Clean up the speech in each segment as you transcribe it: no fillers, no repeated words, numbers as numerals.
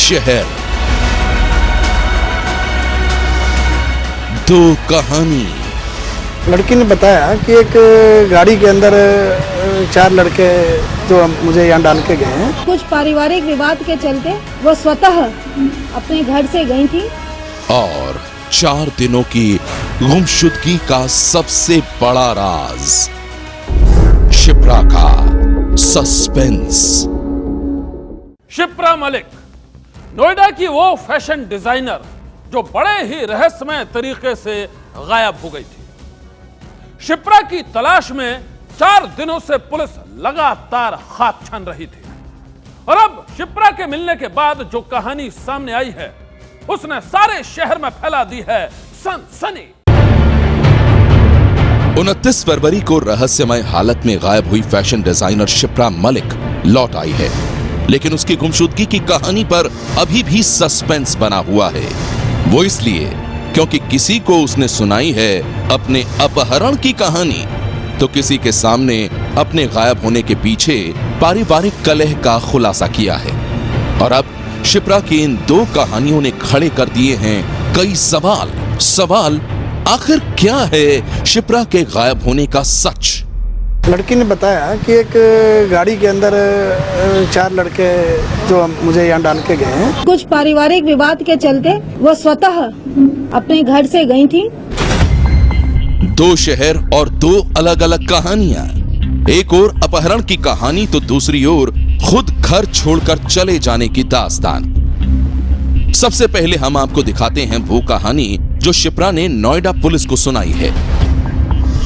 शहर, दो कहानी। लड़की ने बताया कि एक गाड़ी के अंदर 4 लड़के जो मुझे यहाँ डाल के गए हैं। कुछ पारिवारिक विवाद के चलते वो स्वतः अपने घर से गई थी और 4 दिनों की गुमशुदगी का सबसे बड़ा राज, शिप्रा का सस्पेंस। शिप्रा मलिक, नोएडा की वो फैशन डिजाइनर जो बड़े ही रहस्यमय तरीके से गायब हो गई थी। शिप्रा की तलाश में 4 दिनों से पुलिस लगातार हाथ छान रही थी और अब शिप्रा के मिलने के बाद जो कहानी सामने आई है उसने सारे शहर में फैला दी है सनसनी। 29 फरवरी को रहस्यमय हालत में गायब हुई फैशन डिजाइनर शिप्रा मलिक लौट आई है, लेकिन उसकी गुमशुदगी की कहानी पर अभी भी सस्पेंस बना हुआ है। वो इसलिए क्योंकि किसी को उसने सुनाई है अपने अपहरण की कहानी, तो किसी के सामने अपने गायब होने के पीछे पारिवारिक कलह का खुलासा किया है। और अब शिप्रा की इन 2 कहानियों ने खड़े कर दिए हैं कई सवाल। आखिर क्या है शिप्रा के गायब होने का सच? लड़की ने बताया कि एक गाड़ी के अंदर 4 लड़के जो मुझे यहाँ डाल के गए हैं। कुछ पारिवारिक विवाद के चलते वो स्वतः अपने घर से गई थी। 2 शहर और 2 अलग अलग कहानियां। एक ओर अपहरण की कहानी तो दूसरी ओर खुद घर छोड़कर चले जाने की दास्तान। सबसे पहले हम आपको दिखाते हैं वो कहानी जो शिप्रा ने नोएडा पुलिस को सुनाई है।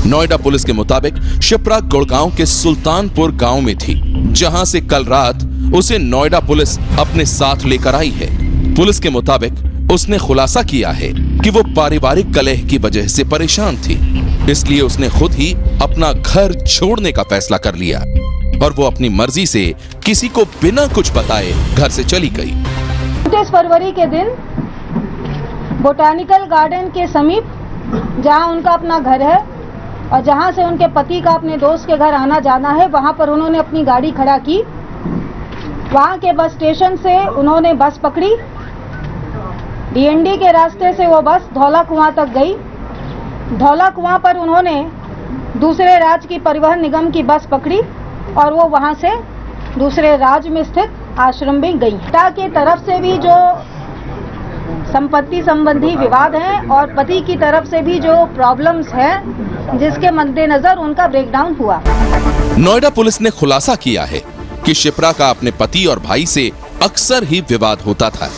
नोएडा पुलिस के मुताबिक शिप्रा गुड़गांव के सुल्तानपुर गांव में थी, जहां से कल रात उसे नोएडा पुलिस अपने साथ लेकर आई है। पुलिस के मुताबिक उसने खुलासा किया है कि वो पारिवारिक कलह की वजह से परेशान थी, इसलिए उसने खुद ही अपना घर छोड़ने का फैसला कर लिया और वो अपनी मर्जी से किसी को बिना कुछ बताए घर से चली गई। 29 फरवरी के दिन बोटानिकल गार्डन के समीप, जहां उनका अपना घर है और जहां से उनके पति का अपने दोस्त के घर आना जाना है, वहां पर उन्होंने अपनी गाड़ी खड़ा की। वहां के बस स्टेशन से उन्होंने बस पकड़ी। डीएनडी के रास्ते से वो बस धौला कुआं तक गई। धौला कुआं पर उन्होंने दूसरे राज्य की परिवहन निगम की बस पकड़ी और वो वहां से दूसरे राज्य में स्थित आश्रम में गई। पिता की तरफ से भी जो संपत्ति संबंधी विवाद हैं और पति की तरफ से भी जो प्रॉब्लम्स हैं, जिसके मद्देनजर उनका ब्रेकडाउन हुआ। नोएडा पुलिस ने खुलासा किया है कि शिप्रा का अपने पति और भाई से अक्सर ही विवाद होता था,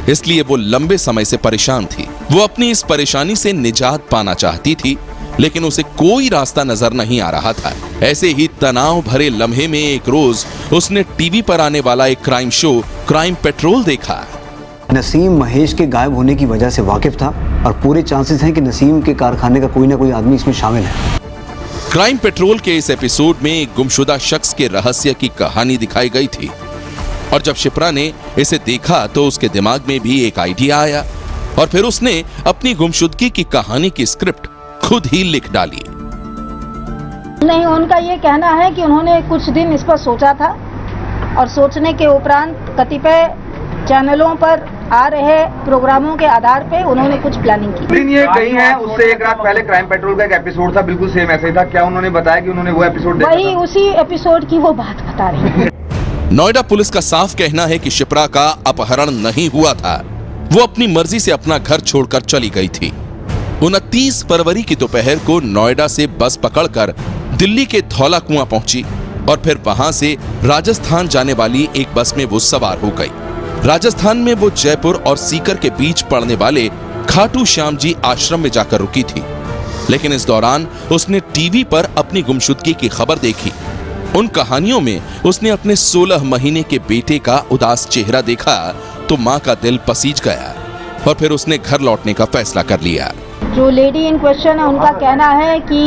इसलिए वो लंबे समय से परेशान थी। वो अपनी इस परेशानी से निजात पाना चाहती थी, लेकिन उसे कोई रास्ता नजर नहीं आ रहा था। ऐसे ही तनाव भरे लम्हे में एक रोज उसने टीवी पर आने वाला एक क्राइम शो क्राइम पेट्रोल देखा। नसीम महेश के गायब होने की वजह से वाकिफ था और पूरे चांसेस हैं कि नसीम के कारखाने का कोई ना कोई आदमी इसमें शामिल है। क्राइम पेट्रोल के इस एपिसोड में एक गुमशुदा शख्स के रहस्य की कहानी दिखाई गई थी और जब शिप्रा ने इसे देखा तो उसके दिमाग में भी एक आइडिया आया और फिर उसने अपनी गुमशुदगी की कहानी की स्क्रिप्ट खुद ही लिख डाली। नहीं, उनका ये कहना है कि उन्होंने कुछ दिन इस पर सोचा था और सोचने के उपरांत कतिपय चैनलों पर आ रहे प्रोग्रामों के आधार पे उन्होंने कुछ प्लानिंग की। दिन ये कहीं है, उससे एक रात पहले क्राइम पेट्रोल का एक एपिसोड था, बिल्कुल सेम ऐसे ही था। क्या उन्होंने बताया कि उन्होंने वो एपिसोड देखा? वही उसी एपिसोड की वो बात बता रही है। नोएडा पुलिस का साफ कहना है कि शिप्रा का अपहरण नहीं हुआ था, वो अपनी मर्जी से अपना घर छोड़कर चली गई थी। 29 फरवरी की दोपहर को नोएडा से बस पकड़कर दिल्ली के धौला कुआं पहुंची और फिर वहां से राजस्थान जाने वाली एक बस में वो सवार हो गई। राजस्थान में वो जयपुर और सीकर के बीच पड़ने वाले खाटू श्याम जी आश्रम में जाकर रुकी थी, लेकिन इस दौरान उसने टीवी पर अपनी गुमशुदगी की खबर देखी। उन कहानियों में उसने अपने 16 महीने के बेटे का उदास चेहरा देखा तो मां का दिल पसीज गया और फिर उसने घर लौटने का फैसला कर लिया। जो लेडी इन क्वेश्चन है, उनका कहना है कि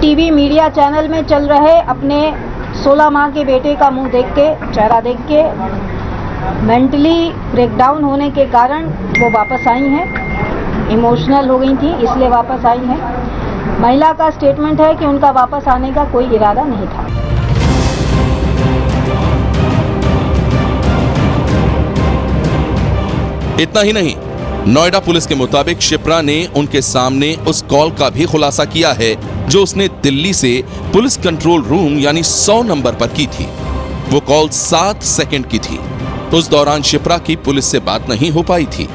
टीवी मीडिया चैनल में चल रहे अपने 16 माह के बेटे का मुंह देख के, चेहरा देख के मेंटली ब्रेकडाउन होने के कारण वो वापस आई हैं, इमोशनल हो गई थी इसलिए वापस आई हैं। महिला का स्टेटमेंट है कि उनका वापस आने का कोई इरादा नहीं था। इतना ही नहीं, नोएडा पुलिस के मुताबिक शिप्रा ने उनके सामने उस कॉल का भी खुलासा किया है जो उसने दिल्ली से पुलिस कंट्रोल रूम यानी 100 नंबर पर की थी। वो कॉल 7 सेकंड की थी। उस दौरान शिप्रा की पुलिस से बात नहीं हो पाई थी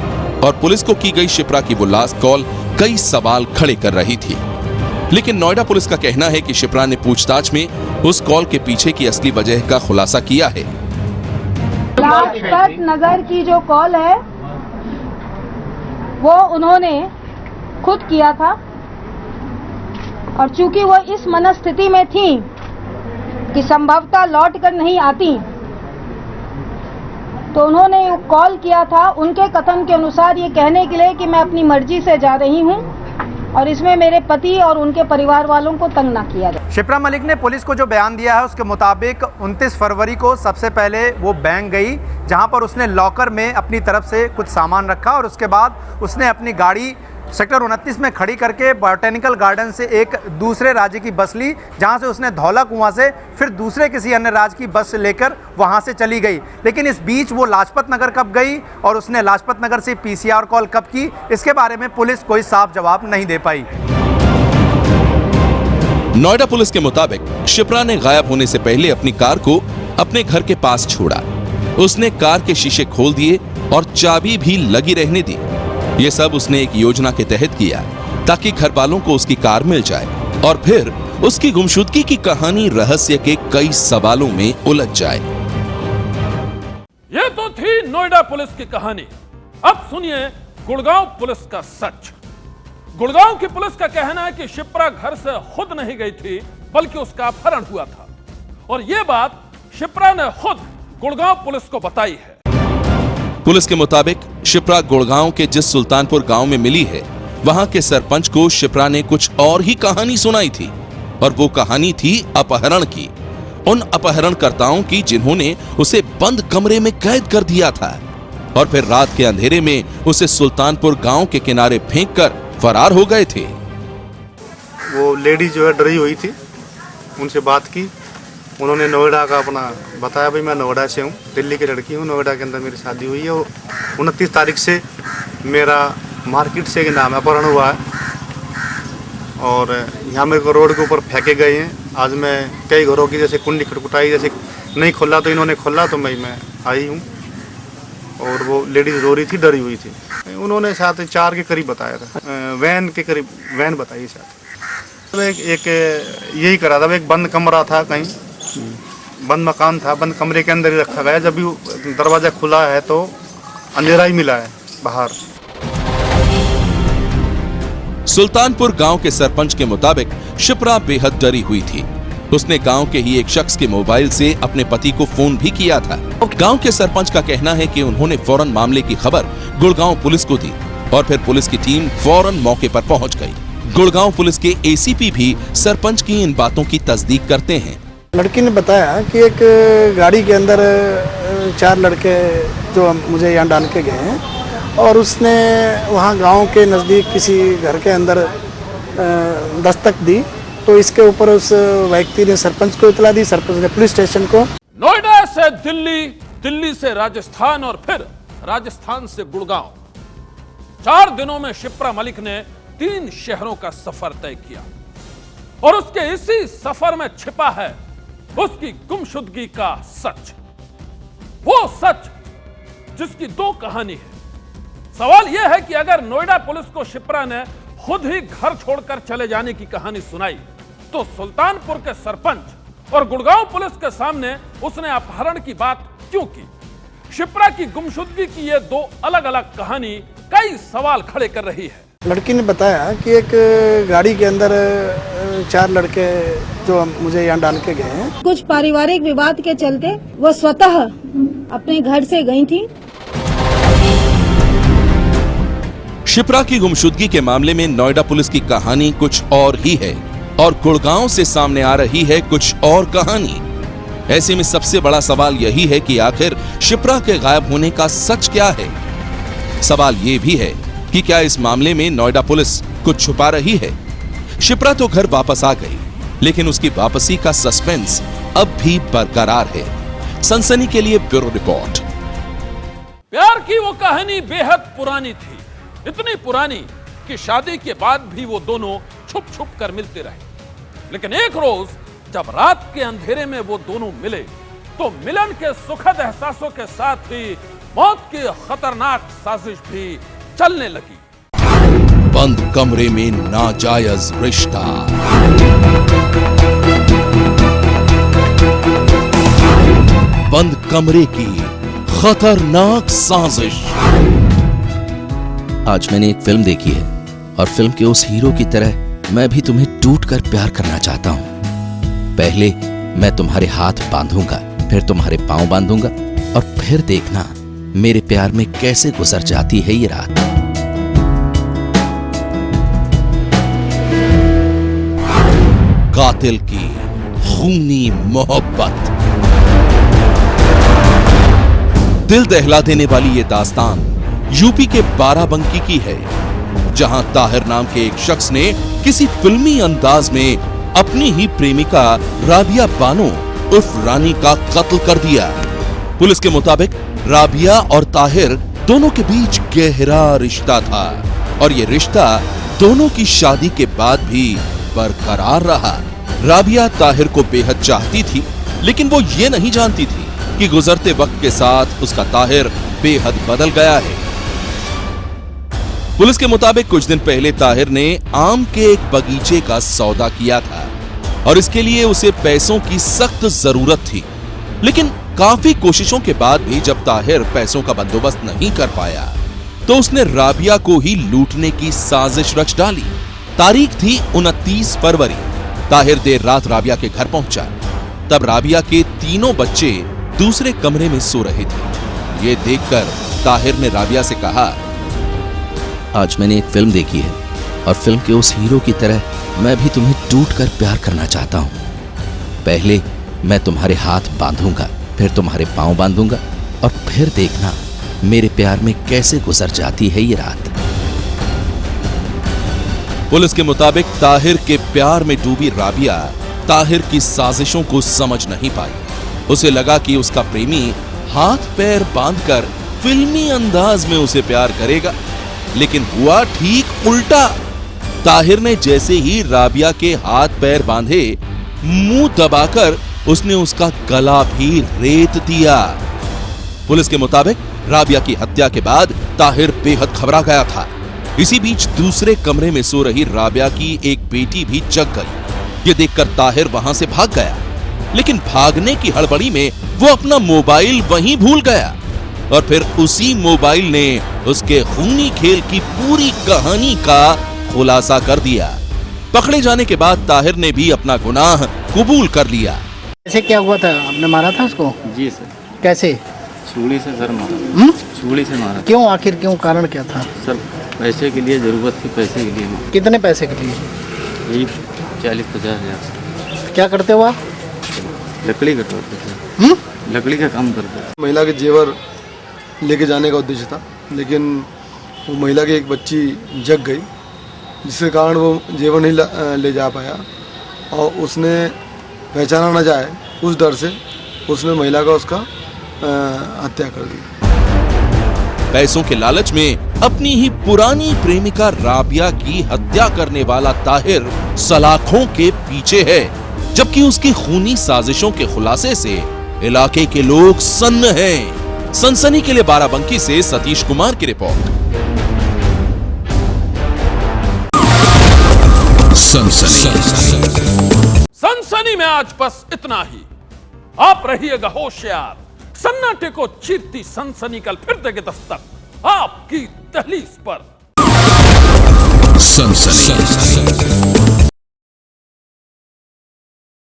और पुलिस को की गई शिप्रा की वो लास्ट कॉल कई सवाल खड़े कर रही थी। लेकिन नोएडा पुलिस का कहना है कि शिप्रा ने पूछताछ में उस कॉल के पीछे की असली वजह का खुलासा किया है। लाजपत नगर की जो कॉल है वो उन्होंने खुद किया था और चूंकि वो इस मनस्थिति में थी कि संभवतः लौट कर नहीं आती, तो उन्होंने कॉल किया था उनके कथन के अनुसार ये कहने के लिए कि मैं अपनी मर्जी से जा रही हूं और इसमें मेरे पति और उनके परिवार वालों को तंग ना किया जाए। शिप्रा मलिक ने पुलिस को जो बयान दिया है उसके मुताबिक 29 फरवरी को सबसे पहले वो बैंक गई, जहां पर उसने लॉकर में अपनी तरफ से कुछ सामान रखा और उसके बाद उसने अपनी गाड़ी सेक्टर 29 में खड़ी करके बॉटैनिकल गार्डन से एक दूसरे राज्य की बस ली, जहां से उसने धौला कुआं से फिर दूसरे किसी अन्य राज्य की बस लेकर वहां से चली गई। लेकिन इस बीच वो लाजपत नगर कब गई और उसने लाजपत नगर से पीसीआर कॉल कब की, इसके बारे में पुलिस कोई साफ जवाब नहीं दे पाई। नोएडा पुलिस के मुताबिक शिप्रा ने गायब होने से पहले अपनी कार को अपने घर के पास छोड़ा। उसने कार के शीशे खोल दिए और चाबी भी लगी रहने दी। ये सब उसने एक योजना के तहत किया ताकि घर वालों को उसकी कार मिल जाए और फिर उसकी गुमशुदगी की कहानी रहस्य के कई सवालों में उलझ जाए। यह तो थी नोएडा पुलिस की कहानी। अब सुनिए गुड़गांव पुलिस का सच। गुड़गांव की पुलिस का कहना है कि शिप्रा घर से खुद नहीं गई थी बल्कि उसका अपहरण हुआ था और यह बात शिप्रा ने खुद गुड़गांव पुलिस को बताई है। पुलिस के मुताबिक शिप्रा गुड़गांव के जिस सुल्तानपुर गांव में मिली है, वहां के सरपंच को शिप्रा ने कुछ और ही कहानी सुनाई थी और वो कहानी थी अपहरण की, उन अपहरणकर्ताओं की जिन्होंने उसे बंद कमरे में कैद कर दिया था और फिर रात के अंधेरे में उसे सुल्तानपुर गांव के किनारे फेंककर फरार हो गए थे। वो लेडी जो है डरी हुई थी, उनसे बात की, उन्होंने नोएडा का अपना बताया, भाई मैं नोएडा से हूँ, दिल्ली की लड़की हूँ, नोएडा के अंदर मेरी शादी हुई है। 29 तारीख से मेरा मार्केट से के नाम अपहरण हुआ है और यहाँ मेरे को रोड के ऊपर फेंके गए हैं। आज मैं कई घरों की जैसे कुंडी खटखटाई, जैसे नहीं खोला तो इन्होंने खोला तो मैं आई हूँ और वो लेडीज रो रही थी, डरी हुई थी। उन्होंने शायद 4 के करीब बताया था, वैन के करीब वैन बताई शायद। एक यही करा था, एक बंद कमरा था, कहीं बंद मकान था, बंद कमरे के अंदर ही रखा गया। जब भी दरवाजा खुला है तो अंधेरा ही मिला है बाहर। सुल्तानपुर गांव के सरपंच के मुताबिक शिप्रा बेहद डरी हुई थी। उसने गांव के ही एक शख्स के मोबाइल से अपने पति को फोन भी किया था। गांव के सरपंच का कहना है कि उन्होंने फौरन मामले की खबर गुड़गांव पुलिस को दी और फिर पुलिस की टीम फौरन मौके पर पहुंच गई। गुड़गांव पुलिस के एसीपी भी सरपंच की इन बातों की तस्दीक करते हैं। लड़की ने बताया कि एक गाड़ी के अंदर 4 लड़के जो मुझे यहाँ डाल के गए हैं और उसने वहाँ गांव के नज़दीक किसी घर के अंदर दस्तक दी, तो इसके ऊपर उस व्यक्ति ने सरपंच को इतला दी, सरपंच ने पुलिस स्टेशन को। नोएडा से दिल्ली, दिल्ली से राजस्थान और फिर राजस्थान से गुड़गांव, 4 दिनों में शिप्रा मलिक ने 3 शहरों का सफर तय किया और उसके इसी सफर में छिपा है उसकी गुमशुदगी का सच, वो सच जिसकी 2 कहानी है। सवाल यह है कि अगर नोएडा पुलिस को शिप्रा ने खुद ही घर छोड़कर चले जाने की कहानी सुनाई तो सुल्तानपुर के सरपंच और गुड़गांव पुलिस के सामने उसने अपहरण की बात क्यों की? शिप्रा की गुमशुदगी की ये 2 अलग अलग कहानी कई सवाल खड़े कर रही है। लड़की ने बताया कि एक गाड़ी के अंदर 4 लड़के जो मुझे यहाँ डाल के गए हैं। कुछ पारिवारिक विवाद के चलते वो स्वतः अपने घर से गई थी। शिप्रा की गुमशुदगी के मामले में नोएडा पुलिस की कहानी कुछ और ही है और गुड़गांव से सामने आ रही है कुछ और कहानी। ऐसे में सबसे बड़ा सवाल यही है कि आखिर शिप्रा के गायब होने का सच क्या है। सवाल यह भी है कि क्या इस मामले में नोएडा पुलिस कुछ छुपा रही है। शिप्रा तो घर वापस आ गई, लेकिन उसकी वापसी का सस्पेंस अब भी बरकरार है। सनसनी के लिए ब्यूरो रिपोर्ट। प्यार हालांकि वो कहानी बेहद पुरानी थी, इतनी पुरानी कि शादी के बाद भी वो दोनों छुप छुप कर मिलते रहे। लेकिन एक रोज जब रात के अंधेरे में वो दोनों मिले तो मिलन के सुखद एहसासों के साथ ही मौत की खतरनाक साजिश भी चलने लगी। बंद कमरे में नाजायज रिश्ता, बंद कमरे की खतरनाक साजिश। आज मैंने एक फिल्म देखी है और फिल्म के उस हीरो की तरह मैं भी तुम्हें टूट कर प्यार करना चाहता हूं। पहले मैं तुम्हारे हाथ बांधूंगा, फिर तुम्हारे पांव बांधूंगा और फिर देखना मेरे प्यार में कैसे गुजर जाती है ये रात। कातिल की खूनी मोहब्बत। दिल दहला देने वाली ये दास्तान यूपी के बाराबंकी की है, जहां ताहिर नाम के एक शख्स ने किसी फिल्मी अंदाज में अपनी ही प्रेमिका राबिया बानो उर्फ रानी का कत्ल कर दिया। पुलिस के मुताबिक राबिया और ताहिर दोनों के बीच गहरा रिश्ता था और ये रिश्ता दोनों की शादी के बाद भी बरकरार रहा। राबिया ताहिर को बेहद चाहती थी, लेकिन वो ये नहीं जानती थी कि गुजरते वक्त के साथ उसका ताहिर बेहद बदल गया है। पुलिस के मुताबिक कुछ दिन पहले ताहिर ने आम के एक बगीचे का सौदा किया था और इसके लिए उसे पैसों की सख्त जरूरत थी। लेकिन काफी कोशिशों के बाद भी जब ताहिर पैसों का बंदोबस्त नहीं कर पाया तो उसने राबिया को ही लूटने की साजिश रच डाली। तारीख थी 29 फरवरी। ताहिर देर रात राबिया के घर पहुंचा। तब राबिया के तीनों बच्चे दूसरे कमरे में सो रहे थे। ये देखकर ताहिर ने राबिया से कहा, आज मैंने एक फिल्म देखी है और फिल्म के उस हीरो की तरह मैं भी तुम्हें टूट कर प्यार करना चाहता हूं। पहले मैं तुम्हारे हाथ बांधूंगा, फिर तुम्हारे पांव बांधूंगा और फिर देखना मेरे प्यार में कैसे गुजर जाती है ये रात। पुलिस के मुताबिक ताहिर के प्यार में डूबी राबिया ताहिर की साजिशों को समझ नहीं पाई। उसे लगा कि उसका प्रेमी हाथ पैर बांधकर फिल्मी अंदाज में उसे प्यार करेगा, लेकिन हुआ ठीक उल्टा। ताहिर ने जैसे ही राबिया के हाथ पैर बांधे, मुंह दबाकर उसने उसका गला भी रेत दिया। पुलिस के मुताबिक राबिया की हत्या के बाद ताहिर बेहद घबरा गया था। इसी बीच दूसरे कमरे में सो रही राबिया की एक बेटी भी जग गई। ये देखकर ताहिर वहां से भाग गया, लेकिन भागने की हड़बड़ी में वो अपना मोबाइल वहीं भूल गया और फिर उसी मोबाइल ने उसके खूनी खेल की पूरी कहानी का खुलासा कर दिया। पकड़े जाने के बाद ताहिर ने भी अपना गुनाह कबूल कर लिया। ऐसे क्या हुआ था? आपने मारा था उसको? जी सर। कैसे? छुरी से सर मारा। छुरी से मारा। क्यों? आखिर क्यों? कारण क्या था? सर पैसे के लिए ज़रूरत थी, पैसे के लिए। कितने पैसे के लिए? यही 40-50 हज़ार। क्या करते हो आप? लकड़ी कटवाते थे। लकड़ी का काम करते थे। महिला के जेवर लेके जाने का उद्देश्य था, लेकिन वो महिला की एक बच्ची जग गई, जिसके कारण वो जेवर नहीं ले जा पाया और उसने पहचाना न जाए उस डर से उसने महिला का उसका हत्या कर दी। पैसों के लालच में अपनी ही पुरानी प्रेमिका राबिया की हत्या करने वाला ताहिर सलाखों के पीछे है, जबकि उसकी खूनी साजिशों के खुलासे से इलाके के लोग सन्न हैं। सनसनी के लिए बाराबंकी से सतीश कुमार की रिपोर्ट। सनसनी में आज बस इतना ही। आप रहिएगा होशियार। सन्नाटे को चीरती सनसनी कल फिर देंगे दस्तक आपकी दहलीज पर। सनसनी।